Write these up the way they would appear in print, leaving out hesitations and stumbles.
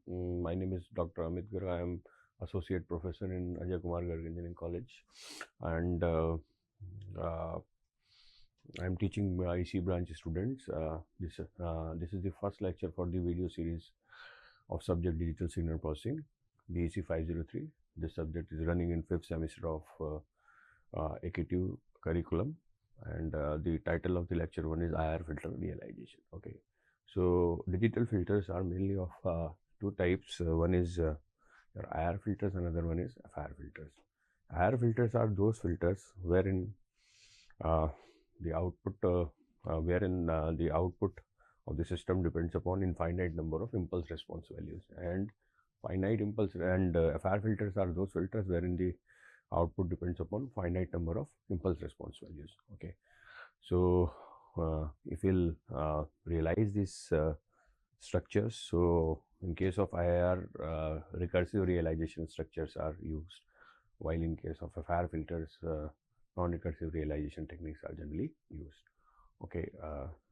My name is Dr. Amit Garg. I am Associate Professor in Ajay Kumar Garg Engineering College, and I am teaching IC branch students. This is the first lecture for the video series of subject Digital Signal Processing, DEC 503. This subject is running in 5th semester of AKTU curriculum, and the title of the lecture one is IIR Filter Realization. Okay. So digital filters are mainly of two types. One is your IIR filters, another one is FIR filters. IIR filters are those filters wherein the output of the system depends upon infinite number of impulse response values, and finite impulse and FIR filters are those filters wherein the output depends upon finite number of impulse response values. Okay. So if we'll realize these structures, so in case of IIR, recursive realization structures are used, while in case of FIR filters, non-recursive realization techniques are generally used. Okay,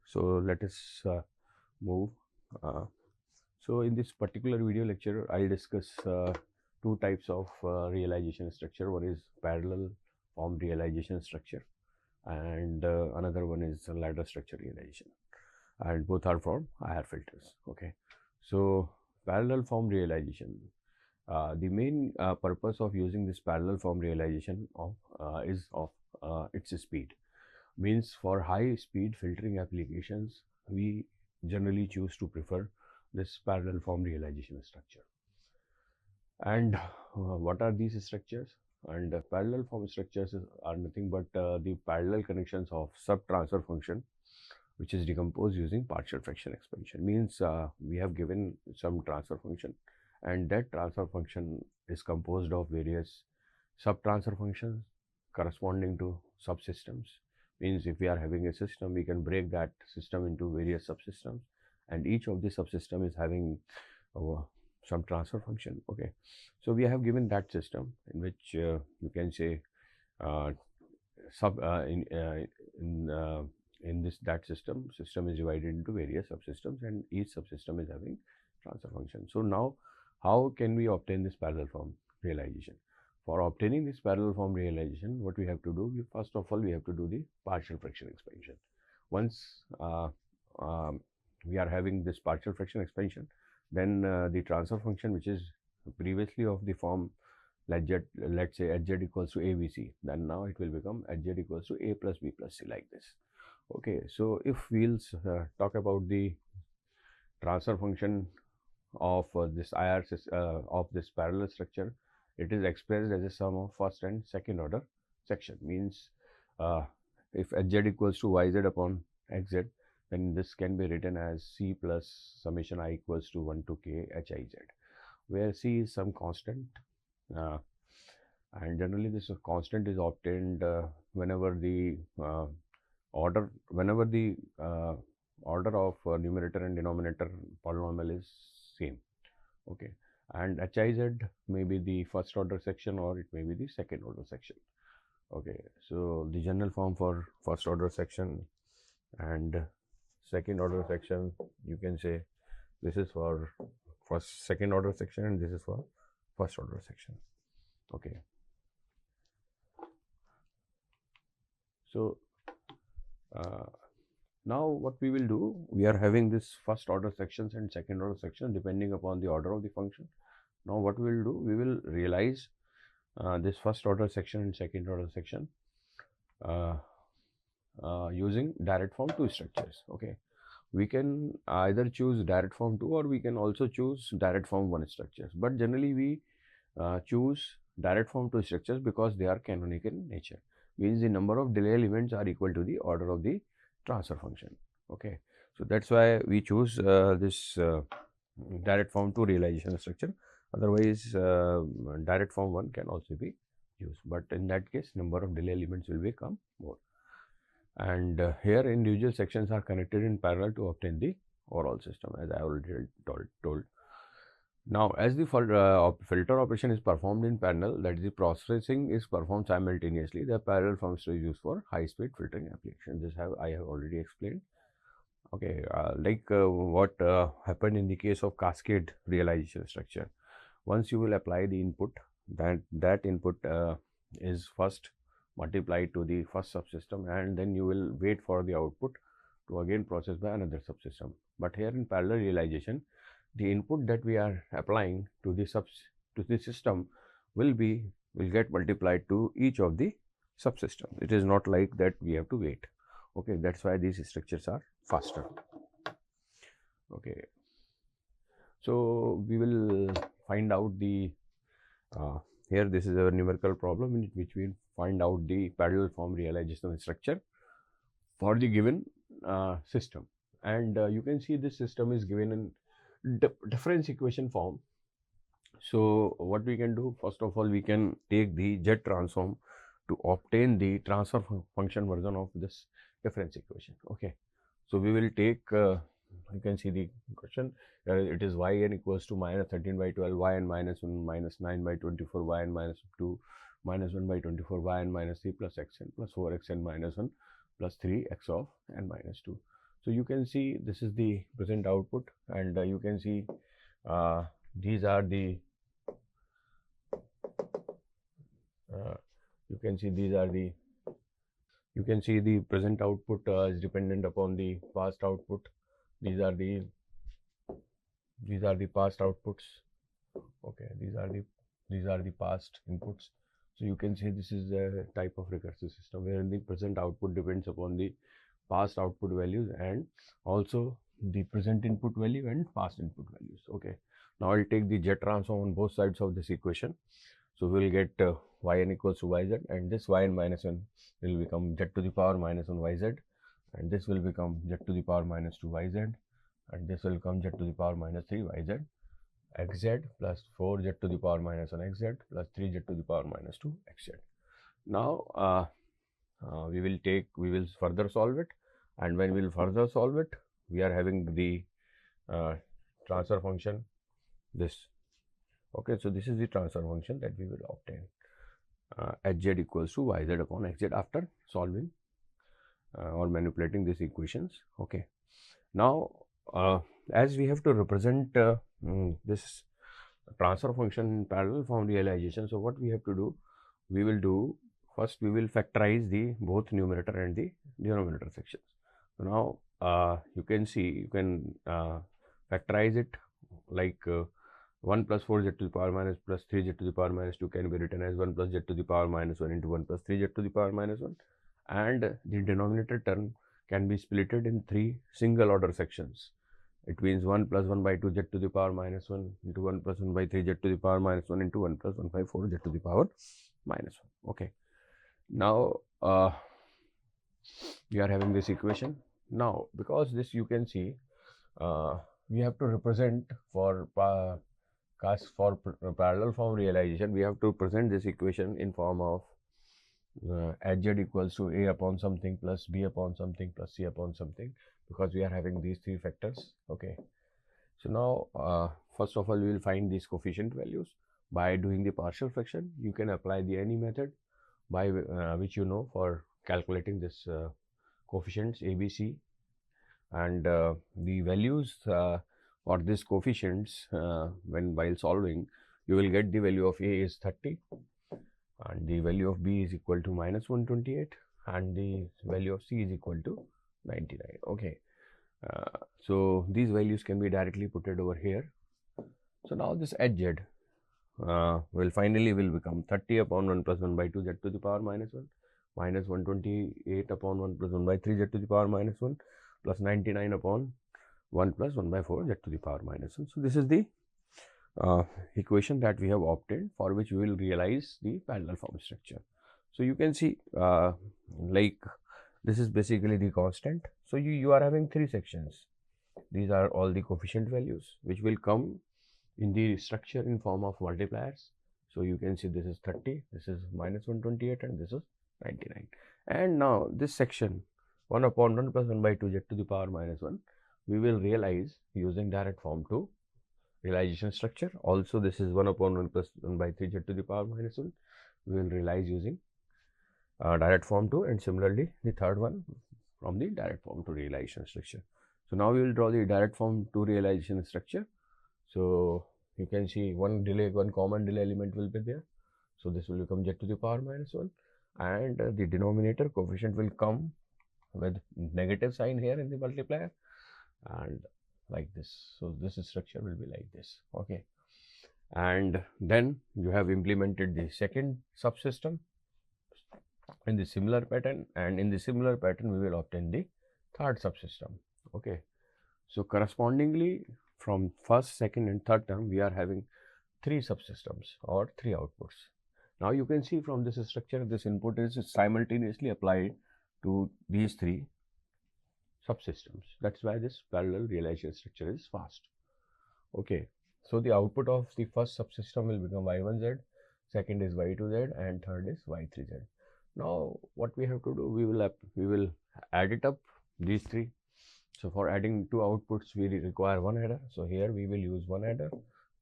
so let us move. So in this particular video lecture, I'll discuss two types of realization structure. One is parallel form realization structure, and another one is ladder structure realization, and both are from IIR filters. Okay, so parallel form realization, the main purpose of using this parallel form realization is of its speed. Means for high speed filtering applications, we generally choose to prefer this parallel form realization structure. And what are these structures? And parallel form structures are nothing but the parallel connections of sub-transfer function, which is decomposed using partial fraction expansion. Means we have given some transfer function, and that transfer function is composed of various sub-transfer functions corresponding to subsystems. Means if we are having a system, we can break that system into various subsystems, and each of the subsystem is having some transfer function. Okay, so we have given that system in which you can say in that system is divided into various subsystems, and each subsystem is having transfer function. So now, how can we obtain this parallel form realization? For obtaining this parallel form realization, what we have to do, first of all, we have to do the partial fraction expansion. Once we are having this partial fraction expansion, then the transfer function, which is previously of the form, let's say Hz equals to ABC, then now it will become Hz equals to A plus B plus C, like this. Okay, so if we'll talk about the transfer function of this IIR of this parallel structure, it is expressed as a sum of first and second order section. Means if Hz equals to Yz upon Xz, then this can be written as C plus summation I equals to 1 to K Hiz, where C is some constant, and generally this constant is obtained whenever the order of numerator and denominator polynomial is same. Okay, and Hiz may be the first order section or it may be the second order section. Okay, so the general form for first order section and second order section, you can say this is for second order section and this is for first order section. Okay, so now what we will do, we are having this first order sections and second order section depending upon the order of the function. Now what we will do, we will realize this first order section and second order section using direct form 2 structures. Okay, we can either choose direct form 2 or we can also choose direct form 1 structures, but generally we choose direct form 2 structures because they are canonical in nature. Means the number of delay elements are equal to the order of the transfer function. Okay, so that's why we choose this direct form 2 realization structure. Otherwise direct form 1 can also be used, but in that case number of delay elements will become more, and here individual sections are connected in parallel to obtain the overall system, as I already told. Now, as the filter operation is performed in parallel, that is, the processing is performed simultaneously, the parallel form is used for high speed filtering application. This I have already explained. Okay, what happened in the case of cascade realization structure. Once you will apply the input, that input is first multiplied to the first subsystem, and then you will wait for the output to again process by another subsystem. But here in parallel realization, the input that we are applying to the system will get multiplied to each of the subsystem. It is not like that we have to wait. Okay, that's why these structures are faster. Okay, so we will find out the here this is a numerical problem in which we find out the parallel form realization structure for the given system, and you can see this system is given in difference equation form. So what we can do, first of all, we can take the Z transform to obtain the transfer function version of this difference equation. Okay, so we will take you can see the question, it is yn equals to minus 13 by 12, yn minus 1 minus 9 by 24, yn minus 2 minus 1 by 24, yn minus 3 plus xn plus 4xn minus 1 plus 3x of n minus 2. So you can see this is the present output, and you can see these are the you can see the present output is dependent upon the past output. These are the past outputs. Okay, these are the past inputs. So you can see this is a type of recursive system where the present output depends upon the past output values and also the present input value and past input values. Okay, now I'll take the Z transform on both sides of this equation. So we will get yn equals to yz, and this yn minus 1 will become z to the power minus 1 yz, and this will become z to the power minus 2 yz, and this will become z to the power minus 3 yz, xz plus 4 z to the power minus 1 xz plus 3 z to the power minus 2 xz. Now we will further solve it, and when we will further solve it, we are having the transfer function this. Okay, so this is the transfer function that we will obtain hz equals to yz upon xz after solving or manipulating these equations. Okay, now as we have to represent this transfer function in parallel form realization, so what we have to do, we will first factorize the both numerator and the denominator sections. So now you can factorize it like 1 plus 4 z to the power minus plus 3 z to the power minus 2 can be written as 1 plus z to the power minus 1 into 1 plus 3 z to the power minus 1, and the denominator term can be splitted in 3 single order sections. It means 1 plus 1 by 2 z to the power minus 1 into 1 plus 1 by 3 z to the power minus 1 into 1 plus 1 by 4 z to the power minus 1. Okay, now we are having this equation. Now because this you can see we have to represent for parallel form realization, we have to present this equation in form of hz equals to a upon something plus b upon something plus c upon something, because we are having these 3 factors. Okay, so now first of all we will find these coefficient values by doing the partial fraction. You can apply the any method by which you know for calculating this coefficients a, b, c, and the values for these coefficients while solving, you will get the value of a is 30, and the value of b is equal to minus 128, and the value of c is equal to 99. Okay, so these values can be directly put it over here. So now this hz will finally become 30 upon 1 plus 1 by 2 z to the power minus 1 minus 128 upon 1 plus 1 by 3 z to the power minus 1 plus 99 upon 1 plus 1 by 4 z to the power minus 1. So this is the equation that we have obtained, for which we will realize the parallel form structure. So you can see like this is basically the constant. So you are having 3 sections. These are all the coefficient values which will come in the structure in form of multipliers. So you can see this is 30, this is minus 128, and this is 99. And now this section 1 upon 1 plus 1 by 2 z to the power minus 1, we will realize using direct form 2 realization structure. Also this is 1 upon 1 plus 1 by 3 z to the power minus 1, we will realize using direct form 2, and similarly the third one from the direct form 2 realization structure. So now we will draw the direct form 2 realization structure. So you can see one common delay element will be there. So this will become z to the power minus 1, and the denominator coefficient will come with negative sign here in the multiplier, and like this. So this structure will be like this. Okay, and then you have implemented the second subsystem in the similar pattern, and in the similar pattern we will obtain the third subsystem. Okay, so correspondingly from first, second and third term we are having 3 subsystems or 3 outputs. Now you can see from this structure, this input is simultaneously applied to these 3 subsystems. That's why this parallel realization structure is fast. Okay, so the output of the first subsystem will become y1z, second is y2z, and third is y3z. Now what we have to do, we will add it up, these 3. So for adding 2 outputs we require 1 adder. So here we will use 1 adder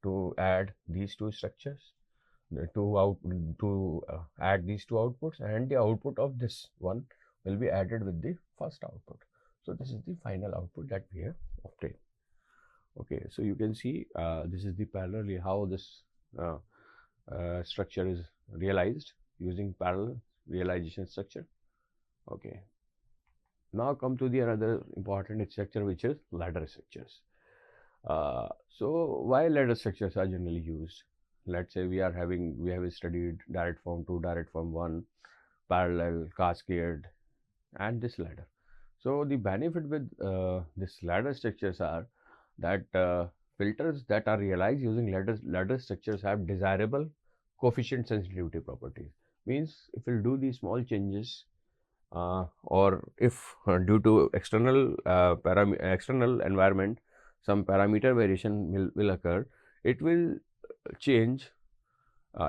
to add these 2 structures, add these 2 outputs, and the output of this one will be added with the first output. So this is the final output that we have obtained. Okay, so you can see this is the parallel how this structure is realized using parallel realization structure. Okay, now come to the another important structure, which is ladder structures. So why ladder structures are generally used? Let's say we have studied direct form 2, direct form 1, parallel, cascade, and this ladder. So the benefit with this ladder structures are that filters that are realized using ladder structures have desirable coefficient sensitivity properties. Means if we do these small changes, or if due to external environment some parameter variation will occur, it will change,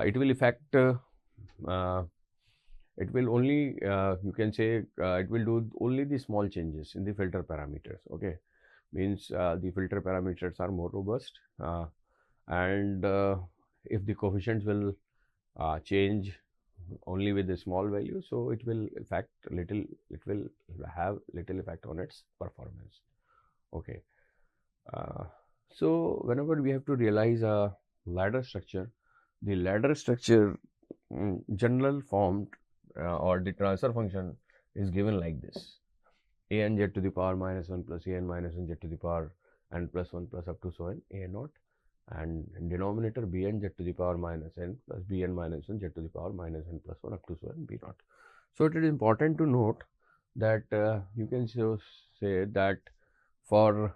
it will affect, it will only, you can say, it will do only the small changes in the filter parameters. Okay, means the filter parameters are more robust, and if the coefficients will change only with a small value, so it will have little effect on its performance. Okay, so whenever we have to realize a ladder structure, the ladder structure general form or the transfer function is given like this: a n z to the power minus 1 plus a n minus 1 z to the power n plus 1 plus up to so n a naught, and in denominator b n z to the power minus n plus b n minus 1 z to the power minus n plus 1 up to so n b naught. So it is important to note that you can say that for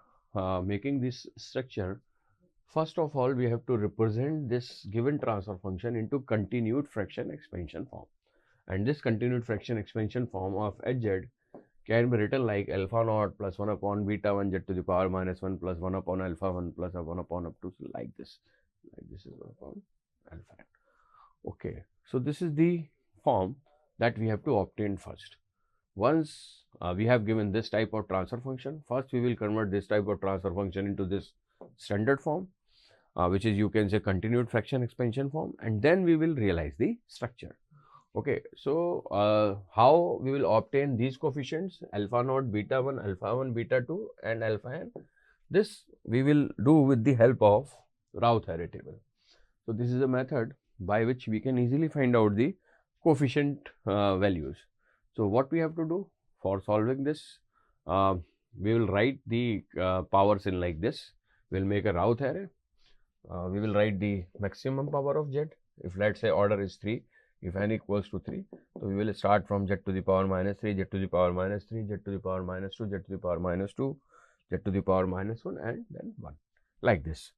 making this structure, first of all we have to represent this given transfer function into continued fraction expansion form, and this continued fraction expansion form of hz can be written like alpha naught plus 1 upon beta 1 z to the power minus 1 plus 1 upon alpha 1 plus 1 upon up to, so like this is 1 upon alpha n. Okay, so this is the form that we have to obtain first. Once we have given this type of transfer function, first we will convert this type of transfer function into this standard form, which is, you can say, continued fraction expansion form, and then we will realize the structure. Okay, so how we will obtain these coefficients alpha naught, beta 1, alpha 1, beta 2 and alpha n? This we will do with the help of Routh-Array table. So this is a method by which we can easily find out the coefficient values. So what we have to do for solving this, we will write the powers in like this. We will make a Routh-Array. We will write the maximum power of z. If let's say order is 3, if n equals to 3, so we will start from z to the power minus 3, z to the power minus 3, z to the power minus 2, z to the power minus 2, z to the power minus 1, and then 1, like this.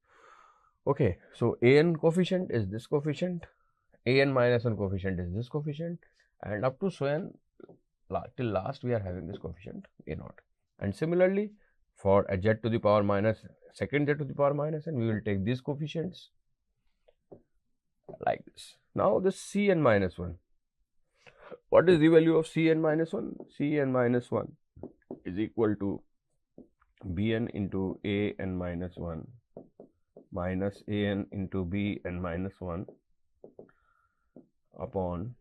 Okay, so an coefficient is this coefficient, an minus 1 coefficient is this coefficient, and up to so n till last we are having this coefficient a naught. And similarly for a z to the power minus second z to the power minus n, we will take these coefficients like this. Now this Cn minus 1, what is the value of Cn minus 1? Cn minus 1 is equal to Bn into An minus 1 minus An into Bn minus 1 upon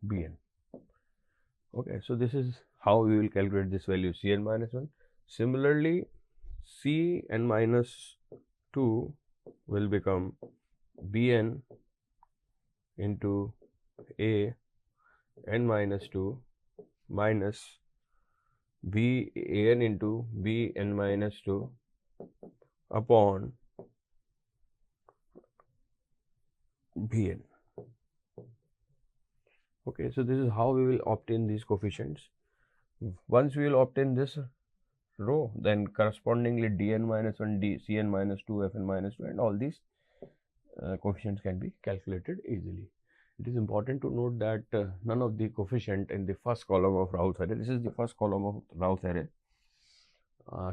Bn. Okay, so this is how we will calculate this value Cn minus 1. Similarly, Cn minus 2 will become Bn into A n minus 2 minus Ban into Bn minus 2 upon Bn. Okay, so this is how we will obtain these coefficients. Once we will obtain this row, then correspondingly dn minus 1, cn minus 2, fn minus 2, and all these coefficients can be calculated easily. It is important to note that none of the coefficient in the first column of Routh array, this is the first column of Routh array,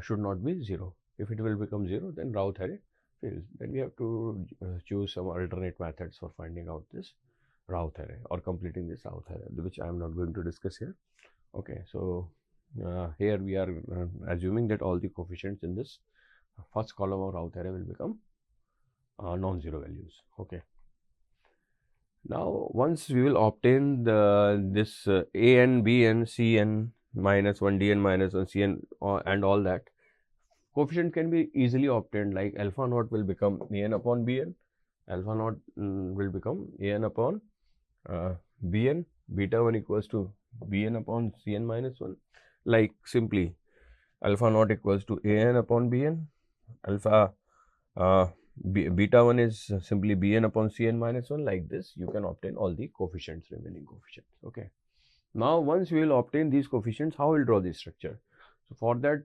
should not be 0. If it will become 0, then Routh array fails. Then we have to choose some alternate methods for finding out this Routh array or completing this Routh array, which I am not going to discuss here. Okay, so here we are assuming that all the coefficients in this first column of Routh array will become non-zero values. Okay. Now, once we will obtain this an, bn, cn minus 1, dn minus 1, cn and all that, coefficient can be easily obtained, like alpha naught will become an upon bn, alpha naught will become an upon bn, beta 1 equals to bn upon cn minus 1, like simply alpha naught equals to an upon bn, alpha beta 1 is simply bn upon cn minus 1. Like this you can obtain all the coefficients, remaining coefficients. Okay. Now, once we will obtain these coefficients, how we will draw this structure? So, for that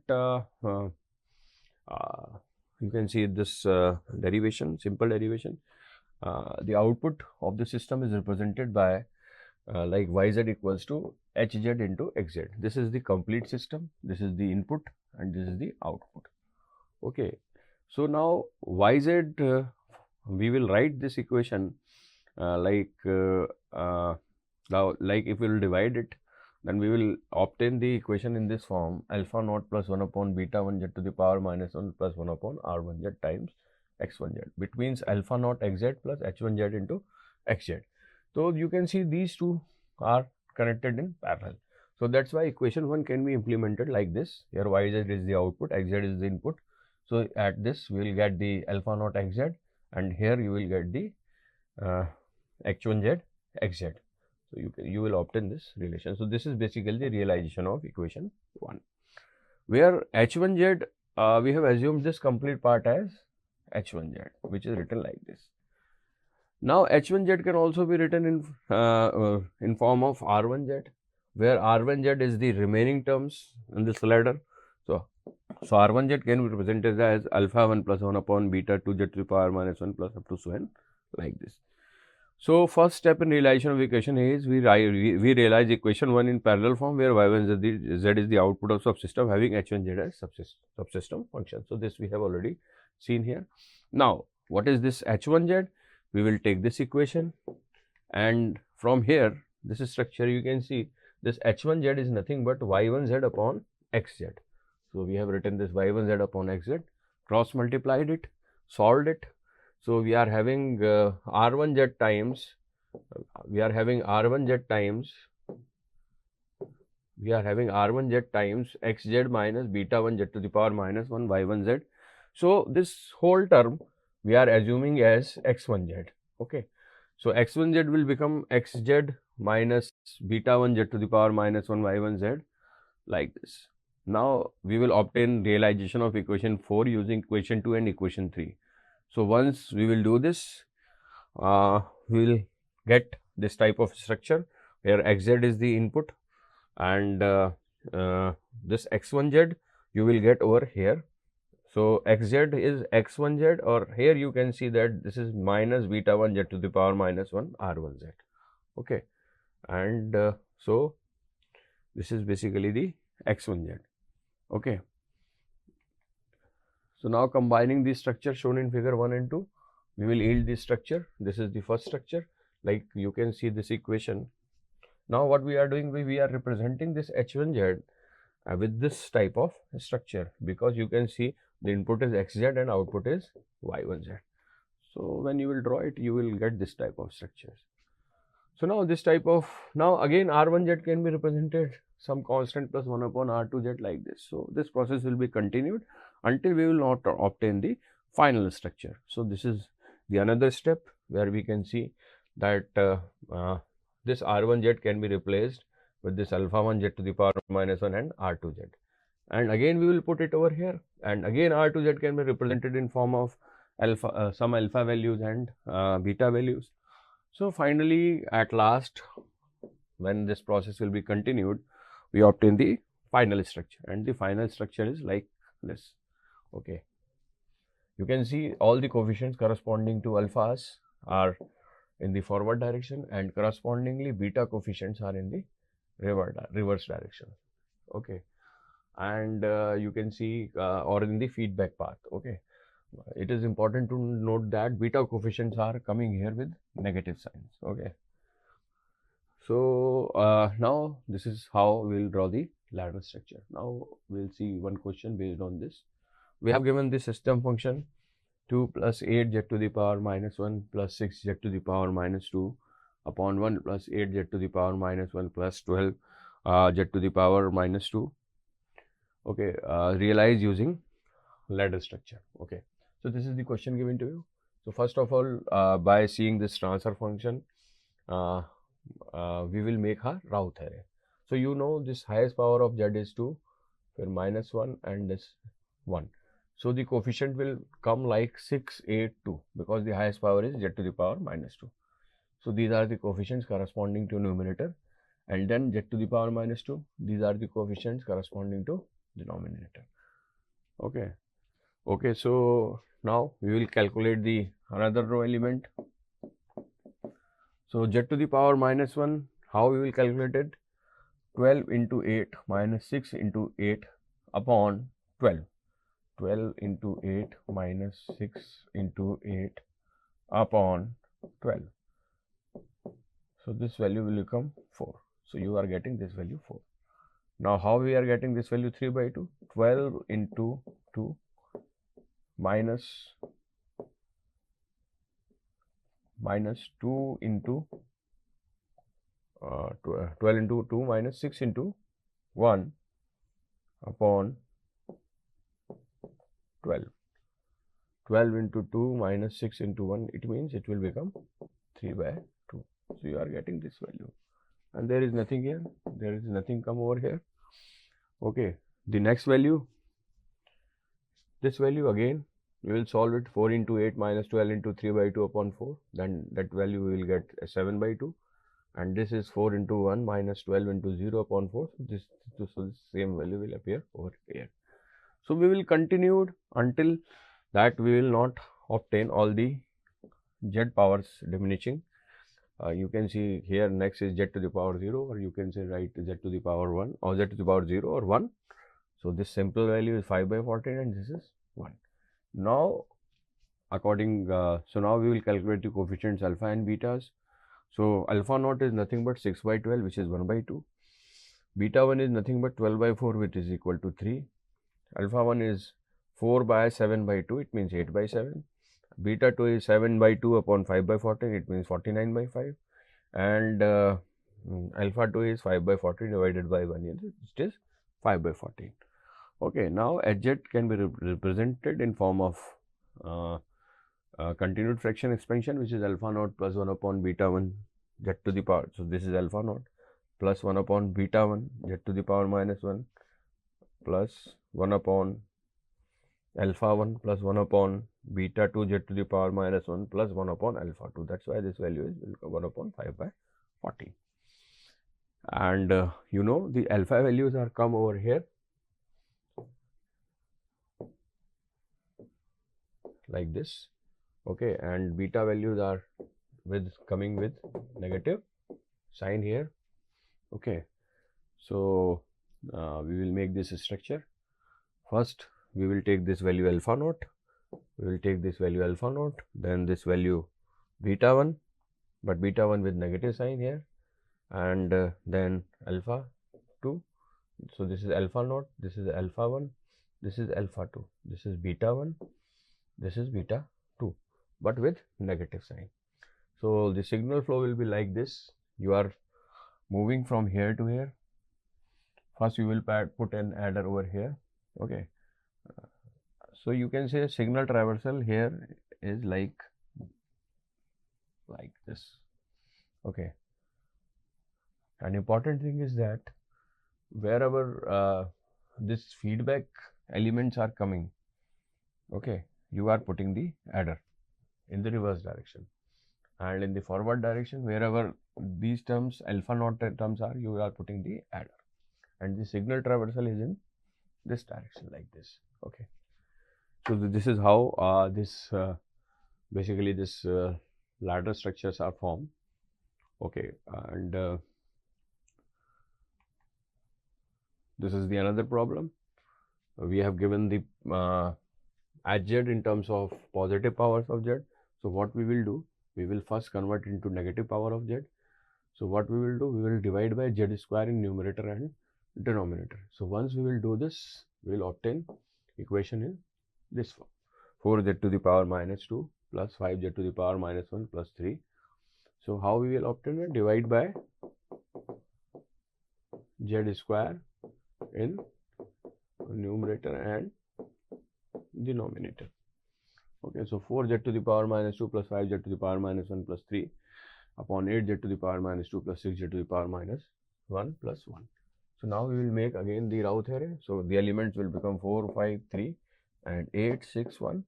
you can see this derivation, simple derivation. The output of the system is represented by like yz equals to hz into xz. This is the complete system, this is the input, and this is the output. Okay. So, now yz, we will write this equation like if we will divide it, then we will obtain the equation in this form: alpha naught plus 1 upon beta 1z to the power minus 1 plus 1 upon r1z times x1z, which means alpha naught xz plus h1z into xz. So, you can see these two are connected in parallel. So, that is why equation 1 can be implemented like this. Here yz is the output, xz is the input. So, at this we will get the alpha naught xz, and here you will get the h1z xz. So, you will obtain this relation. So, this is basically the realization of equation 1, where h1z we have assumed this complete part as h1z, which is written like this. Now, h1z can also be written in form of r1z, where r1z is the remaining terms in this ladder. So, r1z can be represented as alpha 1 plus 1 upon beta 2z to the power minus 1 plus up to so n, like this. So, first step in realization of equation is we realize equation 1 in parallel form, where y1 z is the output of subsystem having h1z as subsystem function. So, this we have already seen here. Now, what is this h1z? We will take this equation, and from here, this is structure, you can see this h1z is nothing but y1z upon xz. So, we have written this y1z upon xz, cross multiplied it, solved it. So, we are having r1z times, xz minus beta 1z to the power minus 1 y1z. So, this whole term we are assuming as x1z. Okay. So, x1z will become xz minus beta 1z to the power minus 1 y1z, like this. Now, we will obtain realization of equation 4 using equation 2 and equation 3. So, once we will do this, we will get this type of structure where xz is the input, and this x1z you will get over here. So, xz is x1z, or here you can see that this is minus beta 1z to the power minus 1 r1z. Okay. And so, this is basically the x1z. Okay. So, now combining the structure shown in figure 1 and 2, we will yield this structure. This is the first structure, like you can see this equation. Now, what we are doing, we are representing this h1z with this type of structure, because you can see the input is xz and output is y1z. So, when you will draw it, you will get this type of structures. So now this type of, now again R1z can be represented some constant plus 1 upon R2z like this. So this process will be continued until we will not obtain the final structure. So this is the another step where we can see that this R1z can be replaced with this alpha 1z to the power minus 1 and R2z. And again we will put it over here, and again R2z can be represented in form of alpha, some alpha values and beta values. So finally, at last, when this process will be continued, we obtain the final structure, and the final structure is like this. Okay, you can see all the coefficients corresponding to alphas are in the forward direction, and correspondingly beta coefficients are in the reverse direction. Okay, and you can see or in the feedback path. Okay, it is important to note that beta coefficients are coming here with negative signs. Okay, so now this is how we will draw the ladder structure. Now we will see one question based on this. We have given this system function 2 plus 8 z to the power minus 1 plus 6 z to the power minus 2 upon 1 plus 8 z to the power minus 1 plus 12 z to the power minus 2. Okay, realize using ladder structure. Okay, so this is the question given to you. So first of all, by seeing this transfer function, we will make a Routh array. So you know this highest power of z is 2, then minus 1 and this 1. So the coefficient will come like 6, 8, 2 because the highest power is z to the power minus 2. So these are the coefficients corresponding to numerator, and then z to the power minus 2. These are the coefficients corresponding to denominator. Okay. Okay, so now we will calculate the another row element. So z to the power minus 1, how we will calculate it? 12 into 8 minus 6 into 8 upon 12. 12 into 8 minus 6 into 8 upon 12. So this value will become 4. So you are getting this value 4. Now how we are getting this value 3 by 2? 12 into 2 minus 2 into 12 into 2 minus 6 into 1 upon 12. 12 into 2 minus 6 into 1, it means it will become 3 by 2. So you are getting this value, and there is nothing here, there is nothing come over here. Okay, the next value, this value again we will solve it. 4 into 8 minus 12 into 3 by 2 upon 4, then that value we will get 7 by 2, and this is 4 into 1 minus 12 into 0 upon 4. So this same value will appear over here. So we will continue until that we will not obtain all the z powers diminishing. You can see here next is z to the power 0, or you can say right z to the power 1 or z to the power 0 or 1. So this simple value is 5 by 14 and this is 1. Now according, so now we will calculate the coefficients alpha and betas. So alpha naught is nothing but 6 by 12, which is 1 by 2. Beta 1 is nothing but 12 by 4, which is equal to 3. Alpha 1 is 4 by 7 by 2, it means 8 by 7. Beta 2 is 7 by 2 upon 5 by 14, it means 49 by 5. And alpha 2 is 5 by 14 divided by 1, it is 5 by 14. Okay, now Hz can be represented in form of continued fraction expansion, which is alpha naught plus 1 upon beta 1 z to the power. So this is alpha naught plus 1 upon beta 1 z to the power minus 1 plus 1 upon alpha 1 plus 1 upon beta 2 z to the power minus 1 plus 1 upon alpha 2. That's why this value is 1 upon 5 by 14. And you know the alpha values are come over here like this. Okay, and beta values are coming with negative sign here. Okay, so we will make this structure. First we will take this value alpha naught, we will take this value alpha naught, then this value beta 1, but beta 1 with negative sign here, and then alpha 2. So this is alpha naught, this is alpha 1, this is alpha 2, this is beta 1, this is beta 2, but with negative sign. So the signal flow will be like this. you are moving from here to here. First you will put an adder over here. Okay, so you can say signal traversal here is like this. Okay, an important thing is that wherever this feedback elements are coming, okay, you are putting the adder in the reverse direction, and in the forward direction, wherever these terms alpha naught terms are, you are putting the adder, and the signal traversal is in this direction like this. Okay, so this is how basically this ladder structures are formed. Okay, and this is the another problem. We have given the Hz in terms of positive powers of Z. So what we will do, we will first convert into negative power of Z. So what we will do, we will divide by Z square in numerator and denominator. So once we will do this, we will obtain equation in this form: 4z to the power minus 2 plus 5z to the power minus 1 plus 3. So how we will obtain it? Divide by Z square in numerator and denominator. Okay, so 4z to the power minus 2 plus 5z to the power minus 1 plus 3 upon 8z to the power minus 2 plus 6z to the power minus 1 plus 1. So now we will make again the row theory. So the elements will become 4, 5, 3 and 8, 6, 1,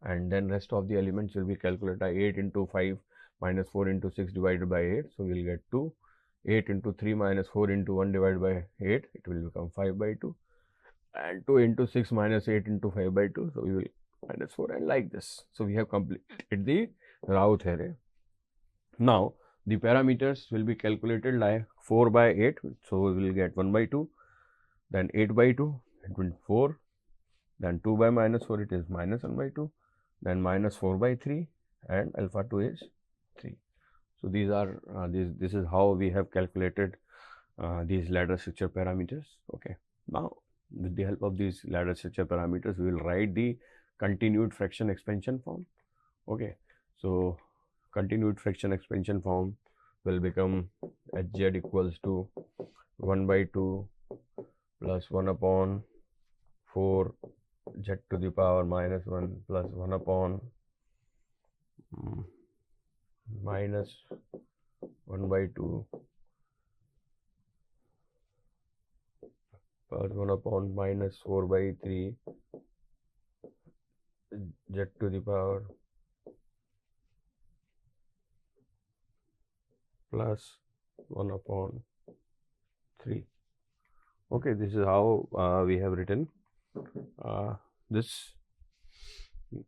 and then rest of the elements will be calculated. 8 into 5 minus 4 into 6 divided by 8. So we will get 2. 8 into 3 minus 4 into 1 divided by 8. It will become 5 by 2. And 2 into 6 minus 8 into 5 by 2. So we will minus 4 and like this. So we have completed the row theory. Now the parameters will be calculated like 4 by 8. So we will get 1 by 2. Then 8 by 2. It will be 4. Then 2 by minus 4. It is minus 1 by 2. Then minus 4 by 3. And alpha 2 is 3. So these are this is how we have calculated these ladder structure parameters. Okay. Now with the help of these ladder structure parameters, we will write the continued fraction expansion form. Okay. So continued fraction expansion form will become Hz equals to 1 by 2 plus 1 upon 4 z to the power minus 1 plus 1 upon minus 1 by 2 plus 1 upon minus 4 by 3 z to the power plus 1 upon 3. Okay, this is how we have written this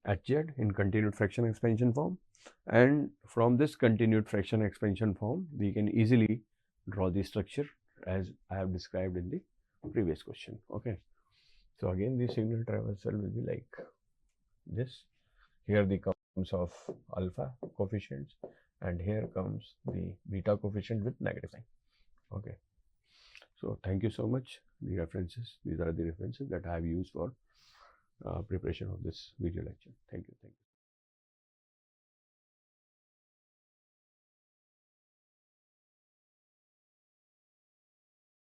Hz in continued fraction expansion form, and from this continued fraction expansion form we can easily draw the structure as I have described in the previous question. Okay, so again the signal traversal will be like this. Here the comes of alpha coefficients, and here comes the beta coefficient with negative sign. Okay, so thank you so much. The references, these are the references that I have used for preparation of this video lecture. Thank you.